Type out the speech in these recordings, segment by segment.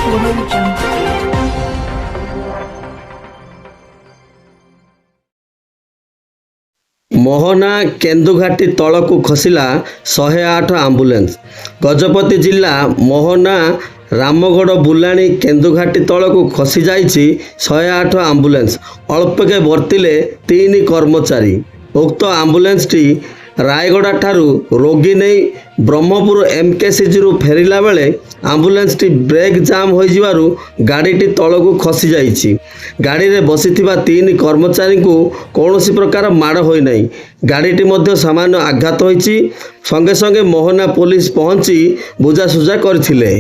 Audio Jungle. Mohana Kendughati ତଳକୁ ଖସିଲା 108 ambulance. Gajapati ଜିଲ୍ଲା ମୋହନା ରାମଗଡ଼ ବୁଲାଣି କେନ୍ଦୁଘାଟି ତଳକୁ ଖସି ଯାଇଛି 108 ଆମ୍ବୁଲାନ୍ସ। ଅଳ୍ପକେ ବର୍ତ୍ତିଲେ 3 କର୍ମଚାରୀ। ଉକ୍ତ ଆମ୍ବୁଲାନ୍ସଟି ରାୟଗଡ଼ା ଠାରୁ ରୋଗୀ ନେଇ ବ୍ରହ୍ମପୁର ଏମକେସିଜିରୁ ଫେରିଲା ବେଳେ ଆମ୍ବୁଲାନ୍ସଟି ବ୍ରେକ୍ ଜାମ୍ ହୋଇଯିବାରୁ ଗାଡ଼ିଟି ତଳକୁ ଖସି ଯାଇଛି। ଗାଡ଼ିରେ ବସିଥିବା 3 କର୍ମଚାରୀଙ୍କୁ କୌଣସି ପ୍ରକାର ମାଡ଼ ହୋଇନାହିଁ। ଗାଡ଼ିଟି ମଧ୍ୟ ସାମାନ୍ୟ ଆଘାତ ହୋଇଛି। ସଙ୍ଗେ ସଙ୍ଗେ ମୋହନା ପୋଲିସ ପହଞ୍ଚି ବୁଝାସୁଝା କରିଥିଲେ।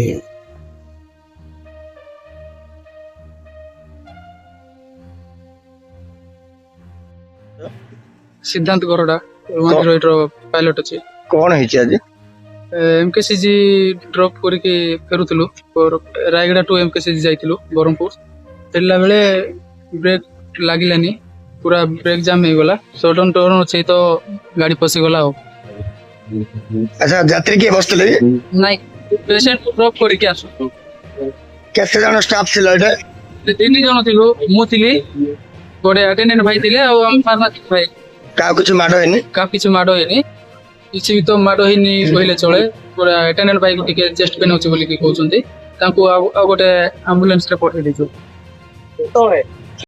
सिद्धांत गरडा पायलट अच्छे कौन है आज एमकेसीजी ड्रॉप करके फेरुलु रायगड़ा टू एमकेसीजी जाइलु ब्रह्मपुर फेरला बेले ब्रेक लगिलानी पूरा ब्रेक जाम हो गला सडन टर्न अच्छे तो गाड़ी पशिगला। अच्छा यात्री के बसते नाई पेशेंट ड्रॉप करके आसु केते जन स्टाफ छिला एटा 3 जन थिलु मु थिली गोटे अटेंडेंट भाई थिले और हम फार्मासिस्ट भाई का कुछ माडो हैनी का किछ माडो हेनी किछि भी तो माडो हेनी कहले चले पूरा अटेंडेंट भाई को टिके चेस्ट पेन होछि बोली कि कहउछन्ती तांको आ गोटे एम्बुलेंस रे पठै दिजो।